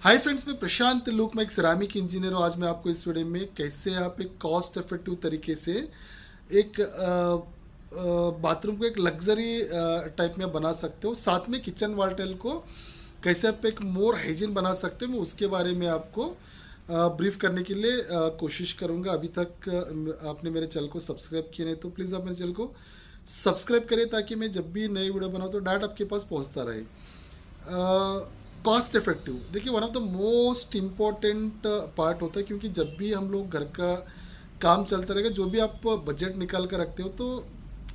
Hi friends, मैं प्रशांत look, मैं एक सिरामिक इंजीनियर हूँ। आज मैं आपको इस वीडियो में कैसे आप एक कॉस्ट इफेक्टिव तरीके से एक बाथरूम को एक लग्जरी टाइप में बना सकते हो, साथ में किचन वॉल टाइल को कैसे आप एक मोर हाइजीन बना सकते हो, मैं उसके बारे में आपको ब्रीफ करने के लिए कोशिश करूंगा। अभी तक आपने मेरे चैनल को सब्सक्राइब किया नहीं तो प्लीज़ आप मेरे चैनल को सब्सक्राइब करें ताकि मैं जब भी नई वीडियो बनाऊँ तो डायरेक्ट आपके पास पहुंचता रहे। कॉस्ट इफेक्टिव देखिए, one of the most important part होता है, क्योंकि जब भी हम लोग घर का काम चलता रहेगा, जो भी आप बजट निकाल कर रखते हो, तो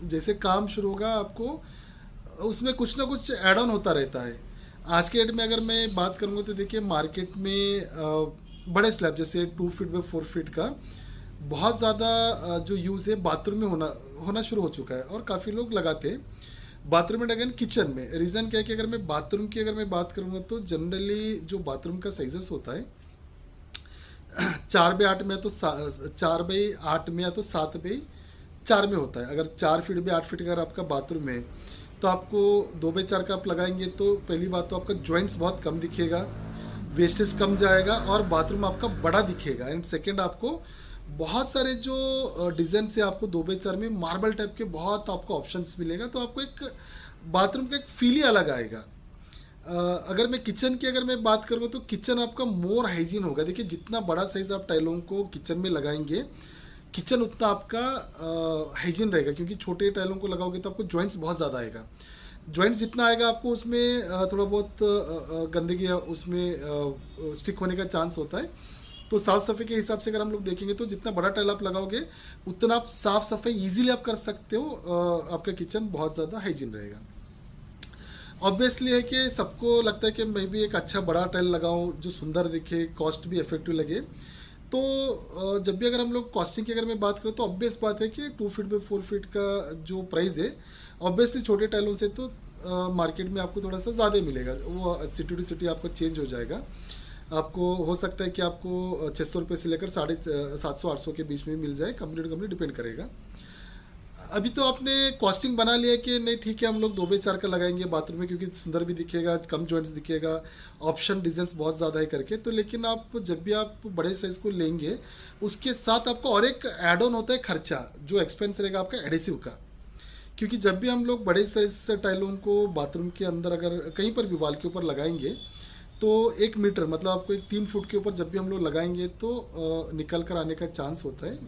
जैसे काम शुरू होगा आपको उसमें कुछ ना कुछ एड ऑन होता रहता है। आज के डेट में अगर मैं बात करूंगा तो देखिए, मार्केट में बड़े स्लैब जैसे 2 फीट बाई 4 फीट का बहुत ज़्यादा जो यूज़ है बाथरूम में होना शुरू हो चुका है, और काफ़ी लोग लगाते हैं बाथरूम में। अगेन किचन में रीज़न क्या है कि अगर मैं बाथरूम की अगर मैं बात करूंगा तो जनरली जो बाथरूम का साइजेस होता है 4 बाई 8 में, तो 4 बाई 8 में या तो 7 बाई 4 में होता है। अगर 4 फीट बाई 8 फीट अगर आपका बाथरूम है तो आपको 2 बाई 4 का आप लगाएंगे तो पहली बात तो आपका जॉइंट्स बहुत कम दिखेगा, वेस्टेज कम जाएगा और बाथरूम आपका बड़ा दिखेगा। एंड सेकेंड, आपको बहुत सारे जो डिजाइन से आपको 2 बाई 4 में मार्बल टाइप के बहुत आपको ऑप्शंस मिलेगा, तो आपको एक बाथरूम का एक फील ही अलग आएगा। अगर मैं किचन की अगर मैं बात करूँ तो किचन आपका मोर हाइजीन होगा। देखिए, जितना बड़ा साइज आप टाइलों को किचन में लगाएंगे, किचन उतना आपका हाइजीन रहेगा, क्योंकि छोटे टाइलों को लगाओगे तो आपको जॉइंट्स बहुत ज़्यादा आएगा। जॉइंट्स जितना आएगा आपको उसमें थोड़ा बहुत गंदगी उसमें स्टिक होने का चांस होता है। तो साफ सफाई के हिसाब से अगर हम लोग देखेंगे तो जितना बड़ा टाइल आप लगाओगे उतना आप साफ सफाई इजीली आप कर सकते हो, आपका किचन बहुत ज़्यादा हाइजीन रहेगा। ऑब्वियसली है कि सबको लगता है कि मैं भी एक अच्छा बड़ा टाइल लगाऊं जो सुंदर दिखे, कॉस्ट भी इफेक्टिव लगे। तो जब भी अगर हम लोग कॉस्टिंग की अगर मैं बात करूँ तो ऑब्वियस बात है कि 2 फीट बाई 4 फीट का जो प्राइस है, ऑब्वियसली छोटे टाइलों से तो मार्केट में आपको थोड़ा सा ज़्यादा मिलेगा। वो सिटी टू सिटी आपका चेंज हो जाएगा। आपको हो सकता है कि आपको 600 रुपये से लेकर 750-800 के बीच में मिल जाए, कंपनी टू कंपनी डिपेंड करेगा। अभी तो आपने कॉस्टिंग बना लिया कि नहीं ठीक है, हम लोग 2 बाई 4 का लगाएंगे बाथरूम में क्योंकि सुंदर भी दिखेगा, कम जॉइंट्स दिखेगा, ऑप्शन डिजाइन बहुत ज़्यादा है करके। तो लेकिन आप जब भी आप बड़े साइज को लेंगे उसके साथ आपको और एक एड ऑन होता है खर्चा, जो एक्सपेंस रहेगा आपका एडेसिव का। क्योंकि जब भी हम लोग बड़े साइज से टाइलों को बाथरूम के अंदर अगर कहीं पर भी वॉल के ऊपर लगाएंगे तो 1 मीटर मतलब आपको एक 3 फुट के ऊपर जब भी हम लोग लगाएंगे तो निकल कर आने का चांस होता है,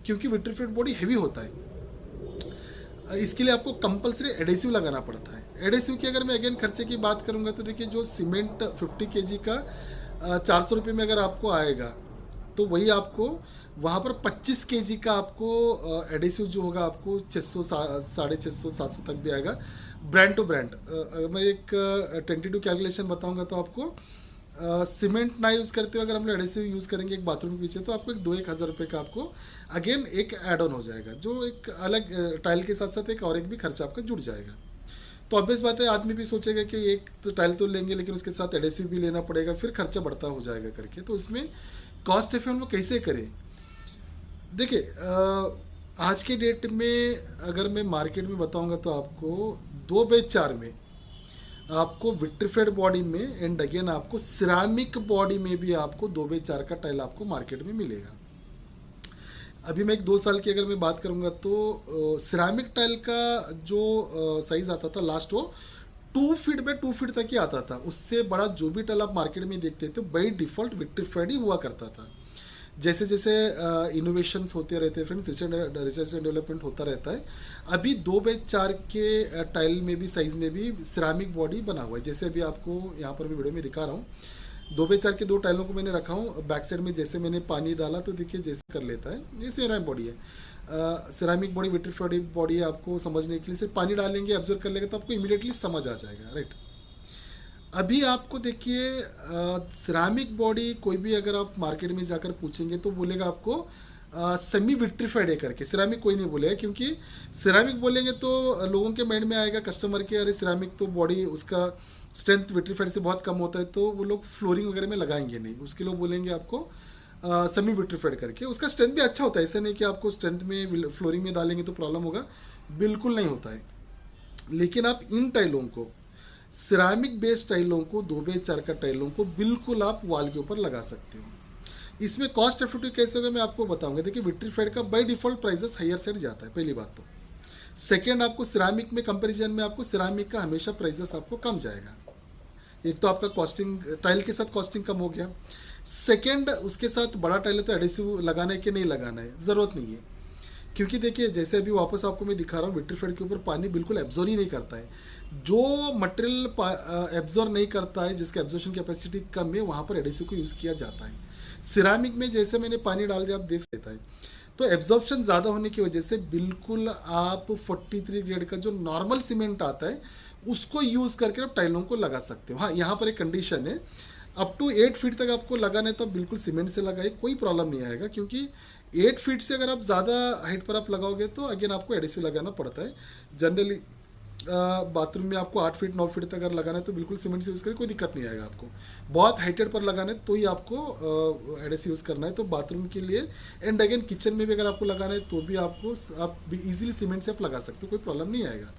क्योंकि विट्रीफाइड बॉडी हैवी होता है। इसके लिए आपको कंपलसरी एडेसिव लगाना पड़ता है। एडेसिव की अगर मैं अगेन खर्चे की बात करूंगा तो देखिए, जो सीमेंट 50 kg का 400 रुपये में अगर आपको आएगा तो वही आपको वहाँ पर 25 kg का आपको एडेसिव जो होगा आपको 600 650 700 तक भी आएगा, ब्रांड टू ब्रांड। मैं एक टेंटेटिव कैलकुलेशन बताऊंगा तो आपको सीमेंट ना यूज़ करते हुए अगर हम लोग एडेसिव यूज़ करेंगे एक बाथरूम के पीछे, तो आपको एक 2-1 हज़ार रुपये का आपको अगेन एक एड ऑन हो जाएगा, जो एक अलग टाइल के साथ साथ एक और एक भी खर्चा आपका जुड़ जाएगा। तो ऑब्वियस बात है, आदमी भी सोचेगा कि एक तो टाइल तो लेंगे लेकिन उसके साथ एडेसिव भी लेना पड़ेगा, फिर खर्चा बढ़ता हो जाएगा करके। तो इसमें कॉस्ट इफेक्ट हम लोग कैसे करें? देखिए, आज के डेट में अगर मैं मार्केट में बताऊंगा तो आपको 2 बाई 4 में आपको विट्रीफाइड बॉडी में एंड अगेन आपको सिरामिक बॉडी में भी आपको 2 बाई 4 का टाइल आपको मार्केट में मिलेगा। अभी मैं 1-2 साल की अगर मैं बात करूंगा तो सिरामिक टाइल का जो साइज आता था लास्ट, वो 2 फीट बाई 2 फीट तक ही आता था। उससे बड़ा जो भी टाइल आप मार्केट में देखते थे बाई डिफॉल्ट विट्रीफाइड ही हुआ करता था। जैसे जैसे इनोवेशंस होते रहते हैं फ्रेंड्स, रिसर्च एंड डेवलपमेंट होता रहता है। अभी 2 बाई 4 के टाइल में भी साइज में भी सिरामिक बॉडी बना हुआ है। जैसे अभी आपको यहाँ पर मैं वीडियो में दिखा रहा हूँ, 2 बाई 4 के 2 टाइलों को मैंने रखा हूँ। बैक साइड में जैसे मैंने पानी डाला तो देखिए जैसे कर लेता है, ये सिरामिक बॉडी है। सिरामिक बॉडी विट्रीफाइड बॉडी है। आपको समझने के लिए सिर्फ पानी डालेंगे, ऑब्जर्व कर लेगा तो आपको इमीडिएटली समझ आ जाएगा, राइट। अभी आपको देखिए, सिरामिक बॉडी कोई भी अगर आप मार्केट में जाकर पूछेंगे तो बोलेगा आपको सेमी विट्रीफाइड है करके, सिरामिक कोई नहीं बोलेगा। क्योंकि सिरामिक बोलेंगे तो लोगों के माइंड में आएगा कस्टमर के, अरे सिरामिक तो बॉडी उसका स्ट्रेंथ विट्रीफाइड से बहुत कम होता है, तो वो लोग फ्लोरिंग वगैरह में लगाएंगे नहीं, उसके लोग बोलेंगे आपको सेमी विट्रीफाइड करके। उसका स्ट्रेंथ भी अच्छा होता है, ऐसा नहीं कि आपको स्ट्रेंथ में फ्लोरिंग में डालेंगे तो प्रॉब्लम होगा, बिल्कुल नहीं होता है। लेकिन आप इन टाइलों को सिरामिक बेस्ड टाइलों को 2x4 का टाइलों को बिल्कुल आप वॉल के ऊपर लगा सकते हो। इसमें कॉस्ट इफेक्टिव कैसे होगा मैं आपको बताऊंगा। देखिए विट्रीफाइड का by default prices higher side जाता है, पहली बात तो। सेकेंड, आपको सिरामिक में कंपैरिजन में आपको सिरामिक का हमेशा प्राइसेस आपको कम जाएगा। एक तो आपका कॉस्टिंग टाइल के साथ कॉस्टिंग कम हो गया। सेकेंड, उसके साथ बड़ा टाइल है तो एडेसिव लगाना है कि नहीं लगाना है, जरूरत नहीं है। क्योंकि देखिए जैसे अभी वापस आपको मैं दिखा रहा हूँ, विट्रीफाइड के ऊपर पानी बिल्कुल एब्जॉर्ब ही नहीं करता है। जो मटेरियल एब्जॉर्ब नहीं करता है, जिसका एब्जॉर्प्शन कैपेसिटी कम है, वहां पर एडेसिव को यूज किया जाता है। सिरामिक में जैसे मैंने पानी डाल दिया, आप देख सकते हैं, तो एब्जॉर्प्शन ज्यादा होने की वजह से बिल्कुल आप 43 ग्रेड का जो नॉर्मल सीमेंट आता है उसको यूज करके आप टाइलों को लगा सकते हो। हाँ, यहाँ पर एक कंडीशन है, अप टू 8 फीट तक आपको लगाना है तो आप बिल्कुल सीमेंट से लगाए, कोई प्रॉब्लम नहीं आएगा। क्योंकि 8 फीट से अगर आप ज़्यादा हाइट पर आप लगाओगे तो अगेन आपको एडेसिव लगाना पड़ता है। जनरली बाथरूम में आपको 8 फीट 9 फीट तक अगर लगाना है तो बिल्कुल सीमेंट से यूज़ करें, कोई दिक्कत नहीं आएगा आपको। बहुत हाइटेड पर लगाना है तो ही आपको एडेसिव यूज़ करना है, तो बाथरूम के लिए। एंड अगेन किचन में भी अगर आपको लगाना है तो भी आप इजीली सीमेंट से आप लगा सकते हो, कोई प्रॉब्लम नहीं आएगा।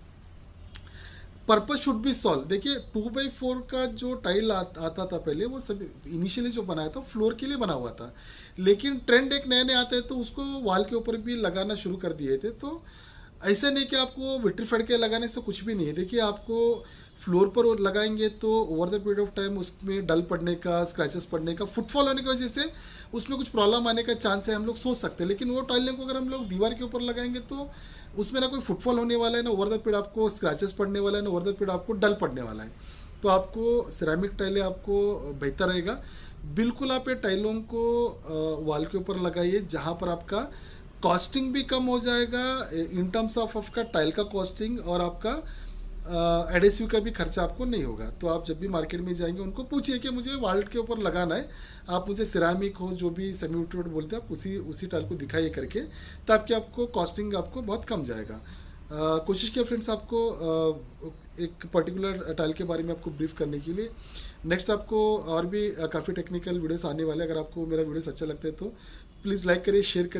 Purpose should be solve. देखिए 2x4 का जो टाइल आता था पहले, वो सब इनिशियली जो बनाया था फ्लोर के लिए बना हुआ था, लेकिन ट्रेंड एक नए नए आते हैं तो उसको वॉल के ऊपर भी लगाना शुरू कर दिए थे। तो ऐसा नहीं कि आपको विट्रीफाइड के लगाने से कुछ भी नहीं है। देखिए आपको फ्लोर पर लगाएंगे तो over the period of time उसमें डल पड़ने का, स्क्रैचेस पड़ने का, फुटफॉल होने की वजह से उसमें कुछ प्रॉब्लम आने का चांस है, हम लोग सोच सकते हैं। लेकिन वो टाइलें को अगर हम लोग दीवार के ऊपर लगाएंगे तो उसमें ना कोई फुटफॉल होने वाला है, ना ओवर द पीरियड आपको स्क्रैचेस पड़ने वाला है, ना ओवर द पीरियड आपको डल पड़ने वाला है। तो आपको सिरेमिक टाइलें आपको बेहतर रहेगा। बिल्कुल आप ये टाइलों को वॉल के ऊपर लगाइए, जहां पर आपका कॉस्टिंग भी कम हो जाएगा इन टर्म्स ऑफ आपका टाइल का कॉस्टिंग, और आपका एडेसिव का भी खर्चा आपको नहीं होगा। तो आप जब भी मार्केट में जाएंगे उनको पूछिए कि मुझे वॉल के ऊपर लगाना है, आप मुझे सिरामिक हो जो भी सेमी वुड बोलते हैं, आप उसी टाइल को दिखाइए करके, ताकि आपको कॉस्टिंग आपको बहुत कम जाएगा। कोशिश किया फ्रेंड्स आपको एक पर्टिकुलर टाइल के बारे में आपको ब्रीफ करने के लिए। नेक्स्ट आपको और भी काफ़ी टेक्निकल वीडियोस आने वाले हैं। अगर आपको मेरा वीडियोस अच्छा लगता है तो प्लीज़ लाइक करिए, शेयर करिए।